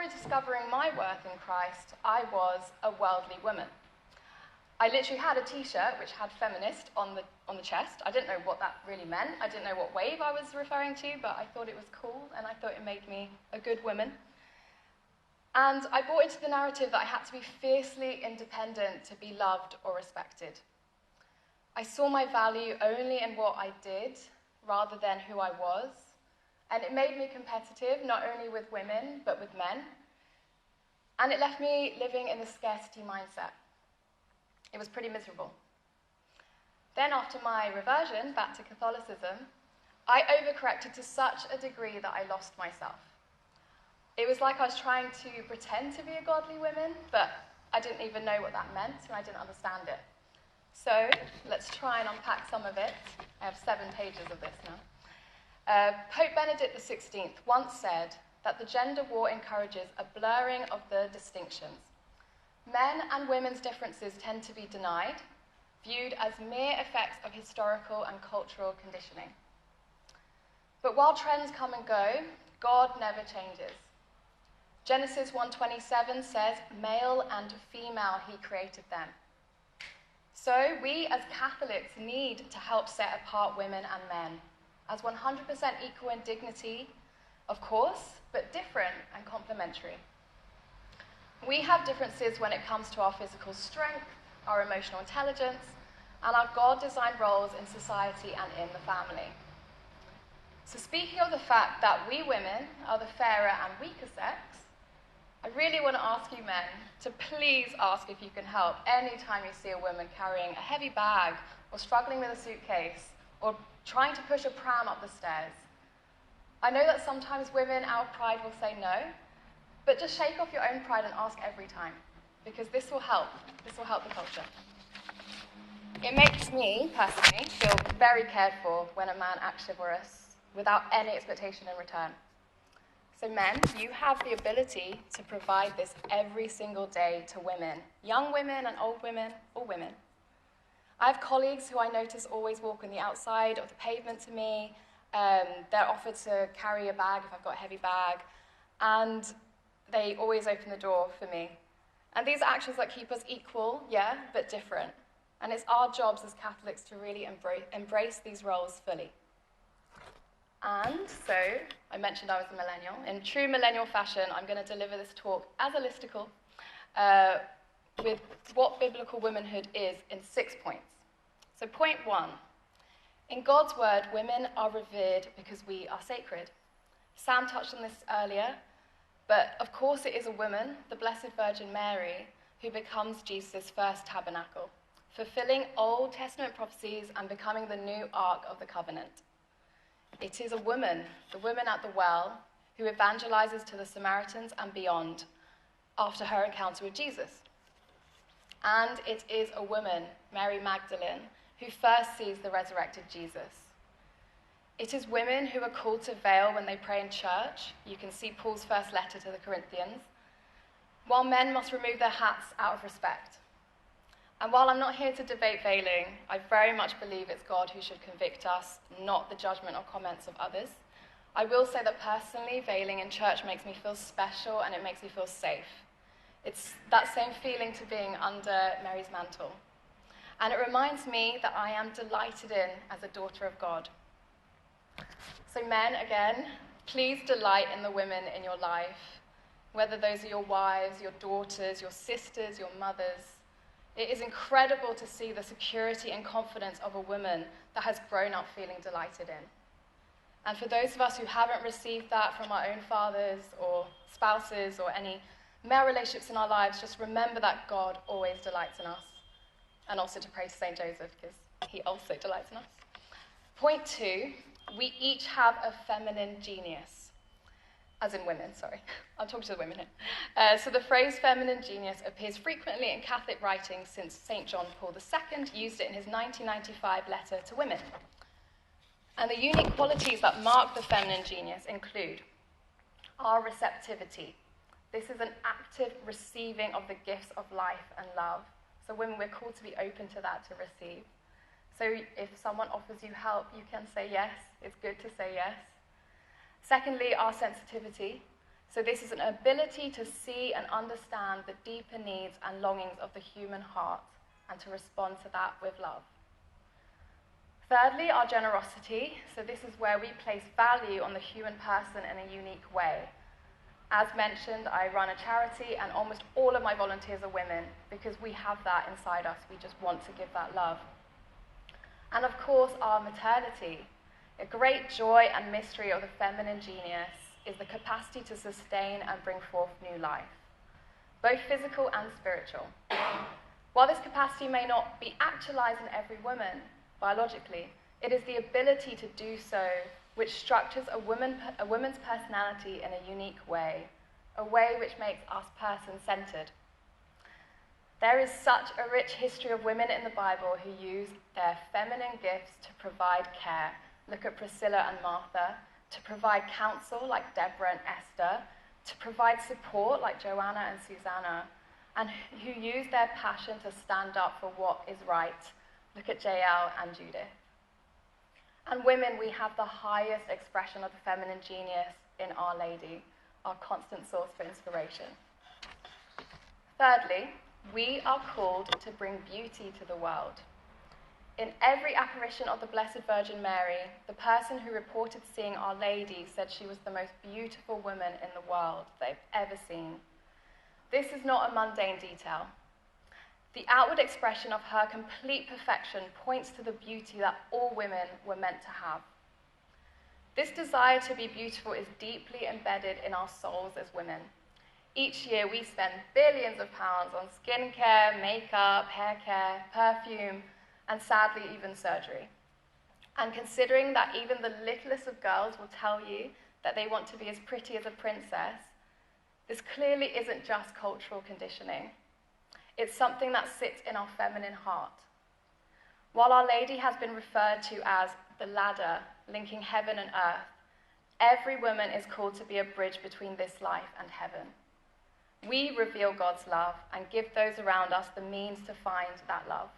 started discovering my worth in Christ, I was a worldly woman. I literally had a t-shirt which had feminist on the chest. I didn't know what that really meant. I didn't know what wave I was referring to, but I thought it was cool, and I thought it made me a good woman. And I bought into the narrative that I had to be fiercely independent to be loved or respected. I saw my value only in what I did rather than who I was. And it made me competitive, not only with women, but with men. And it left me living in the scarcity mindset. It was pretty miserable. Then after my reversion back to Catholicism, I overcorrected to such a degree that I lost myself. It was like I was trying to pretend to be a godly woman, but I didn't even know what that meant, and I didn't understand it. So let's try and unpack some of it. I have 7 pages of this now. Pope Benedict XVI once said that the gender war encourages a blurring of the distinctions. Men and women's differences tend to be denied, viewed as mere effects of historical and cultural conditioning. But while trends come and go, God never changes. Genesis 1:27 says, "Male and female he created them." So we as Catholics need to help set apart women and men as 100% equal in dignity, of course, but different and complementary. We have differences when it comes to our physical strength, our emotional intelligence, and our God-designed roles in society and in the family. So speaking of the fact that we women are the fairer and weaker sex, I really want to ask you men to please ask if you can help anytime you see a woman carrying a heavy bag or struggling with a suitcase or trying to push a pram up the stairs. I know that sometimes women out of pride will say no, but just shake off your own pride and ask every time, because this will help. This will help the culture. It makes me, personally, feel very cared for when a man acts chivalrous without any expectation in return. So men, you have the ability to provide this every single day to women, young women and old women, or women. I have colleagues who I notice always walk on the outside of the pavement to me. They're offered to carry a bag if I've got a heavy bag, and they always open the door for me. And these are actions that keep us equal, yeah, but different. And it's our jobs as Catholics to really embrace these roles fully. And so, I mentioned I was a millennial. In true millennial fashion, I'm going to deliver this talk as a listicle with what biblical womanhood is in 6 points. So point 1, in God's word, women are revered because we are sacred. Sam touched on this earlier, but of course it is a woman, the Blessed Virgin Mary, who becomes Jesus' first tabernacle, fulfilling Old Testament prophecies and becoming the new Ark of the Covenant. It is a woman, the woman at the well, who evangelizes to the Samaritans and beyond after her encounter with Jesus. And it is a woman, Mary Magdalene, who first sees the resurrected Jesus. It is women who are called to veil when they pray in church. You can see Paul's first letter to the Corinthians. While men must remove their hats out of respect. And while I'm not here to debate veiling, I very much believe it's God who should convict us, not the judgment or comments of others. I will say that personally, veiling in church makes me feel special and it makes me feel safe. It's that same feeling to being under Mary's mantle. And it reminds me that I am delighted in as a daughter of God. So men, again, please delight in the women in your life, whether those are your wives, your daughters, your sisters, your mothers. It is incredible to see the security and confidence of a woman that has grown up feeling delighted in. And for those of us who haven't received that from our own fathers or spouses or any male relationships in our lives, just remember that God always delights in us. And also to pray to St. Joseph, because he also delights in us. Point 2, we each have a feminine genius. As in women, sorry. I'm talking to the women here. So the phrase feminine genius appears frequently in Catholic writings since St. John Paul II used it in his 1995 letter to women. And the unique qualities that mark the feminine genius include our receptivity. This is an active receiving of the gifts of life and love. So women, we're called to be open to that, to receive. So if someone offers you help, you can say yes. It's good to say yes. Secondly, our sensitivity. So this is an ability to see and understand the deeper needs and longings of the human heart and to respond to that with love. Thirdly, our generosity. So this is where we place value on the human person in a unique way. As mentioned, I run a charity and almost all of my volunteers are women because we have that inside us. We just want to give that love. And of course, our maternity. A great joy and mystery of the feminine genius is the capacity to sustain and bring forth new life, both physical and spiritual. While this capacity may not be actualized in every woman biologically, it is the ability to do so which structures a woman's personality in a unique way, a way which makes us person-centered. There is such a rich history of women in the Bible who use their feminine gifts to provide care. Look at Priscilla and Martha. To provide counsel, like Deborah and Esther. To provide support, like Joanna and Susanna. And who use their passion to stand up for what is right. Look at Jael and Judith. And women, we have the highest expression of the feminine genius in Our Lady, our constant source for inspiration. Thirdly, we are called to bring beauty to the world. In every apparition of the Blessed Virgin Mary, the person who reported seeing Our Lady said she was the most beautiful woman in the world they've ever seen. This is not a mundane detail. The outward expression of her complete perfection points to the beauty that all women were meant to have. This desire to be beautiful is deeply embedded in our souls as women. Each year we spend billions of pounds on skincare, makeup, hair care, perfume, and sadly even surgery. And considering that even the littlest of girls will tell you that they want to be as pretty as a princess, this clearly isn't just cultural conditioning. It's something that sits in our feminine heart. While Our Lady has been referred to as the ladder linking heaven and earth, every woman is called to be a bridge between this life and heaven. We reveal God's love and give those around us the means to find that love.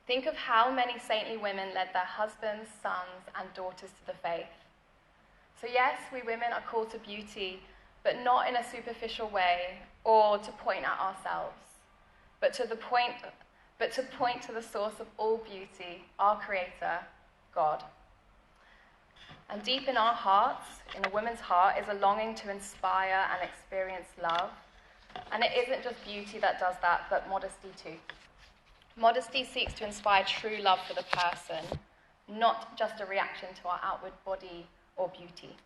Think of how many saintly women led their husbands, sons, and daughters to the faith. So yes, we women are called to beauty, but not in a superficial way or to point at ourselves, but to point to the source of all beauty, our Creator, God. And deep in our hearts, in a woman's heart, is a longing to inspire and experience love. And it isn't just beauty that does that, but modesty too. Modesty seeks to inspire true love for the person, not just a reaction to our outward body or beauty.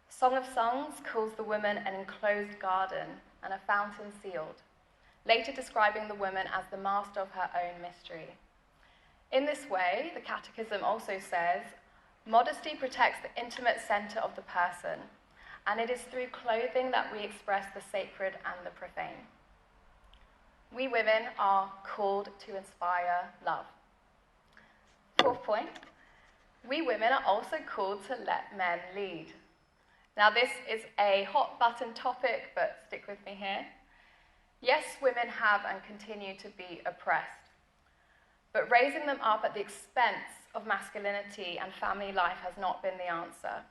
Song of Songs calls the woman an enclosed garden and a fountain sealed, later describing the woman as the master of her own mystery. In this way, the Catechism also says, modesty protects the intimate center of the person, and it is through clothing that we express the sacred and the profane. We women are called to inspire love. Fourth point, we women are also called to let men lead. Now this is a hot button topic, but stick with me here. Yes, women have and continue to be oppressed, but raising them up at the expense of masculinity and family life has not been the answer.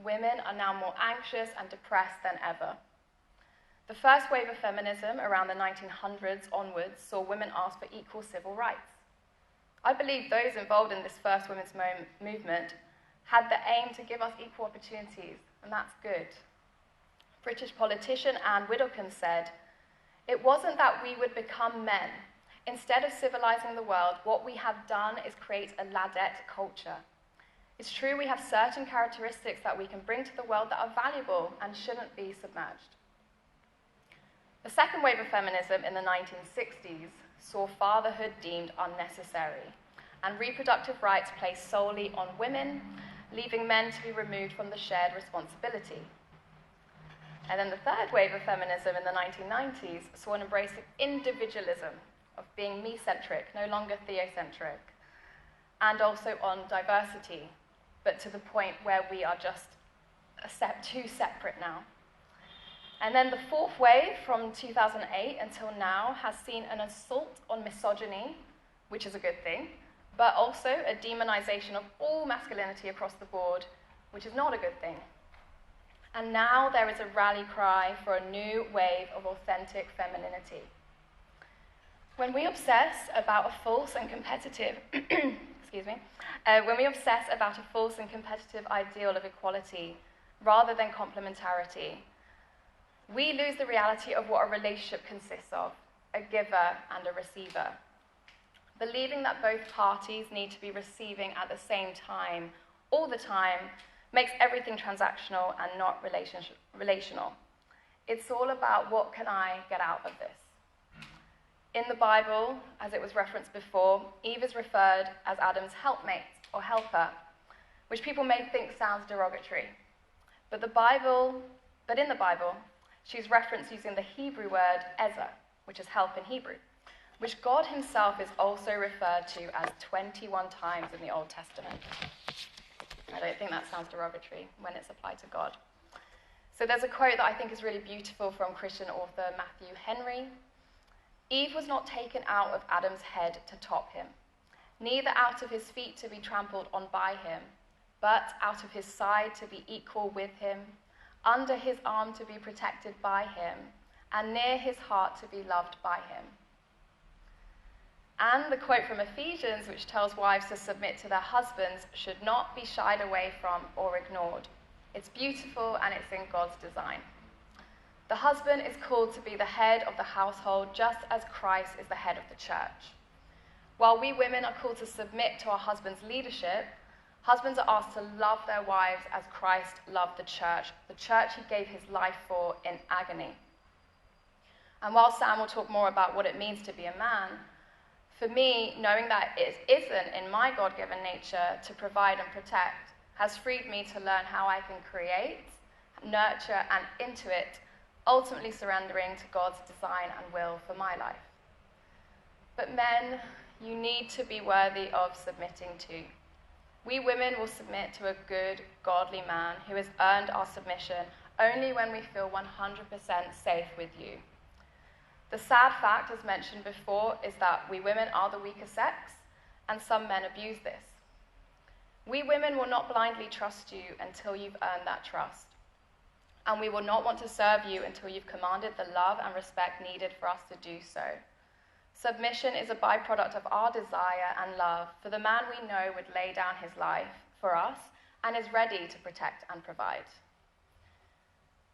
Women are now more anxious and depressed than ever. The first wave of feminism around the 1900s onwards saw women ask for equal civil rights. I believe those involved in this first women's movement had the aim to give us equal opportunities, and that's good. British politician Anne Widdowson said, "It wasn't that we would become men. Instead of civilizing the world, what we have done is create a ladette culture. It's true we have certain characteristics that we can bring to the world that are valuable and shouldn't be submerged." The second wave of feminism in the 1960s saw fatherhood deemed unnecessary and reproductive rights placed solely on women, leaving men to be removed from the shared responsibility. And then the third wave of feminism in the 1990s saw an embrace of individualism, of being me-centric, no longer theocentric, and also on diversity, but to the point where we are just too separate now. And then the fourth wave from 2008 until now has seen an assault on misogyny, which is a good thing, but also a demonization of all masculinity across the board, which is not a good thing. And now there is a rally cry for a new wave of authentic femininity. When we obsess about a false and competitive, when we obsess about a false and competitive ideal of equality rather than complementarity, we lose the reality of what a relationship consists of, a giver and a receiver. Believing that both parties need to be receiving at the same time, all the time, makes everything transactional and not relational. It's all about what can I get out of this. In the Bible, as it was referenced before, Eve is referred as Adam's helpmate or helper, which people may think sounds derogatory. But in the Bible, she's referenced using the Hebrew word ezer, which is help in Hebrew, which God himself is also referred to as 21 times in the Old Testament. I don't think that sounds derogatory when it's applied to God. So there's a quote that I think is really beautiful from Christian author Matthew Henry. Eve was not taken out of Adam's head to top him, neither out of his feet to be trampled on by him, but out of his side to be equal with him, under his arm to be protected by him, and near his heart to be loved by him. And the quote from Ephesians, which tells wives to submit to their husbands, should not be shied away from or ignored. It's beautiful and it's in God's design. The husband is called to be the head of the household, just as Christ is the head of the church. While we women are called to submit to our husband's leadership, husbands are asked to love their wives as Christ loved the church he gave his life for in agony. And while Sam will talk more about what it means to be a man, for me, knowing that it isn't in my God-given nature to provide and protect has freed me to learn how I can create, nurture, and intuit, ultimately surrendering to God's design and will for my life. But men, you need to be worthy of submitting to. We women will submit to a good, godly man who has earned our submission only when we feel 100% safe with you. The sad fact, as mentioned before, is that we women are the weaker sex, and some men abuse this. We women will not blindly trust you until you've earned that trust. And we will not want to serve you until you've commanded the love and respect needed for us to do so. Submission is a byproduct of our desire and love for the man we know would lay down his life for us and is ready to protect and provide.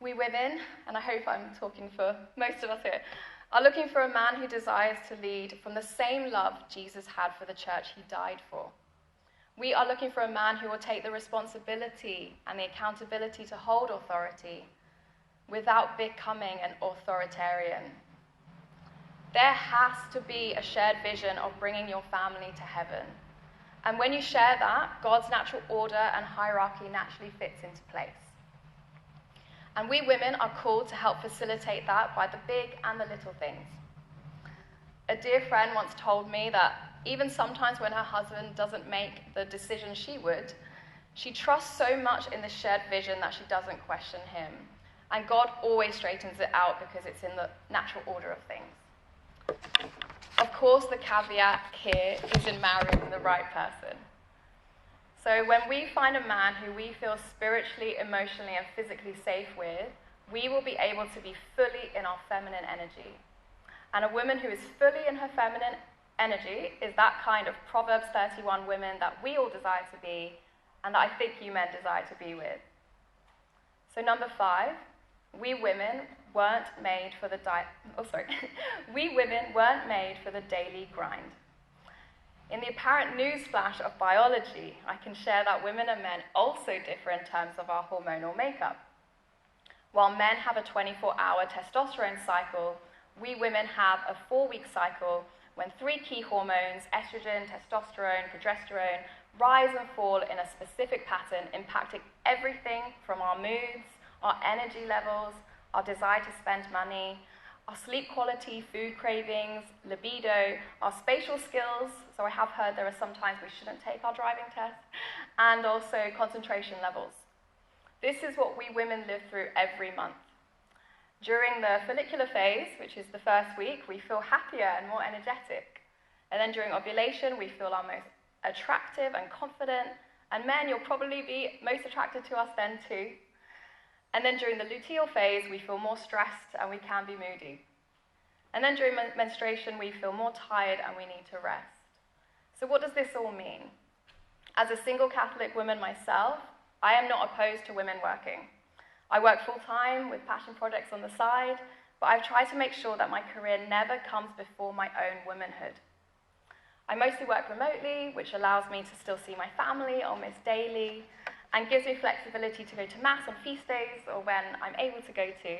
We women, and I hope I'm talking for most of us here, are looking for a man who desires to lead from the same love Jesus had for the church he died for. We are looking for a man who will take the responsibility and the accountability to hold authority without becoming an authoritarian. There has to be a shared vision of bringing your family to heaven. And when you share that, God's natural order and hierarchy naturally fits into place. And we women are called to help facilitate that by the big and the little things. A dear friend once told me that even sometimes when her husband doesn't make the decision she would, she trusts so much in the shared vision that she doesn't question him. And God always straightens it out because it's in the natural order of things. Of course, the caveat here is in marrying the right person. So when we find a man who we feel spiritually, emotionally, and physically safe with, we will be able to be fully in our feminine energy. And a woman who is fully in her feminine energy is that kind of Proverbs 31 women that we all desire to be, and that I think you men desire to be with. So number 5, we women weren't made for the we women weren't made for the daily grind. In the apparent newsflash of biology, I can share that women and men also differ in terms of our hormonal makeup. While men have a 24-hour testosterone cycle, we women have a 4-week cycle when 3 key hormones, estrogen, testosterone, progesterone, rise and fall in a specific pattern, impacting everything from our moods, our energy levels, our desire to spend money, our sleep quality, food cravings, libido, our spatial skills. So I have heard there are some times we shouldn't take our driving test, and also concentration levels. This is what we women live through every month. During the follicular phase, which is the first week, we feel happier and more energetic. And then during ovulation, we feel our most attractive and confident. And men, you'll probably be most attracted to us then too. And then during the luteal phase, we feel more stressed and we can be moody. And then during menstruation, we feel more tired and we need to rest. So what does this all mean? As a single Catholic woman myself, I am not opposed to women working. I work full-time with passion projects on the side, but I've tried to make sure that my career never comes before my own womanhood. I mostly work remotely, which allows me to still see my family almost daily, and gives me flexibility to go to Mass on feast days or when I'm able to go to.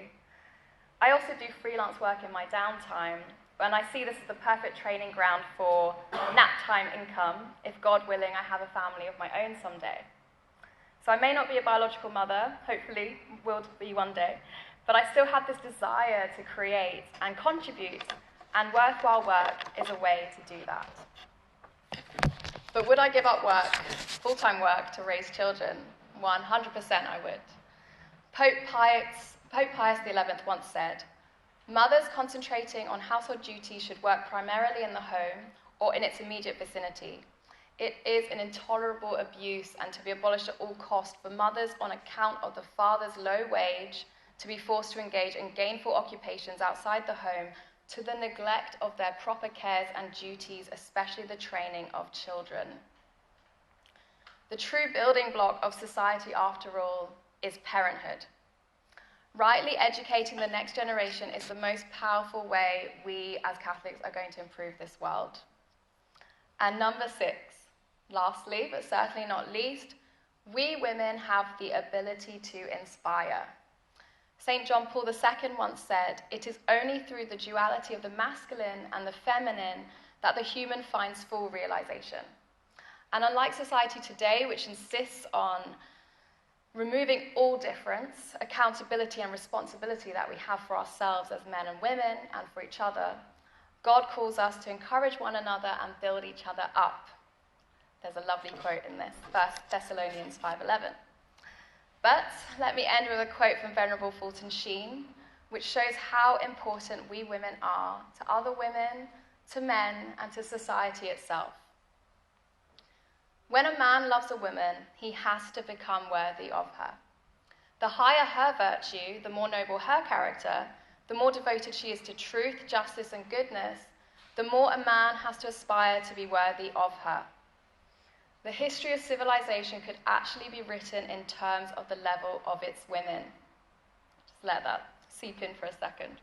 I also do freelance work in my downtime, and I see this as the perfect training ground for nap time income, if God willing I have a family of my own someday. So I may not be a biological mother, hopefully will be one day, but I still have this desire to create and contribute, and worthwhile work is a way to do that. But would I give up work, full-time work, to raise children? 100% I would. Pope Pius XI once said, "Mothers concentrating on household duties should work primarily in the home or in its immediate vicinity. It is an intolerable abuse and to be abolished at all cost for mothers on account of the father's low wage to be forced to engage in gainful occupations outside the home to the neglect of their proper cares and duties, especially the training of children." The true building block of society, after all, is parenthood. Rightly educating the next generation is the most powerful way we as Catholics are going to improve this world. And number 6, lastly, but certainly not least, we women have the ability to inspire. St. John Paul II once said, "It is only through the duality of the masculine and the feminine that the human finds full realization." And unlike society today, which insists on removing all difference, accountability and responsibility that we have for ourselves as men and women and for each other, God calls us to encourage one another and build each other up. There's a lovely quote in this, 1 Thessalonians 5:11. But let me end with a quote from Venerable Fulton Sheen, which shows how important we women are to other women, to men, and to society itself. "When a man loves a woman, he has to become worthy of her. The higher her virtue, the more noble her character, the more devoted she is to truth, justice, and goodness, the more a man has to aspire to be worthy of her. The history of civilization could actually be written in terms of the level of its women." Just let that seep in for a second.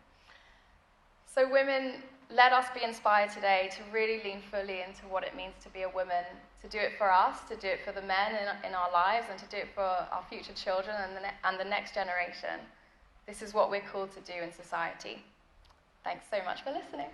So women, let us be inspired today to really lean fully into what it means to be a woman, to do it for us, to do it for the men in our lives, and to do it for our future children and the next generation. This is what we're called to do in society. Thanks so much for listening.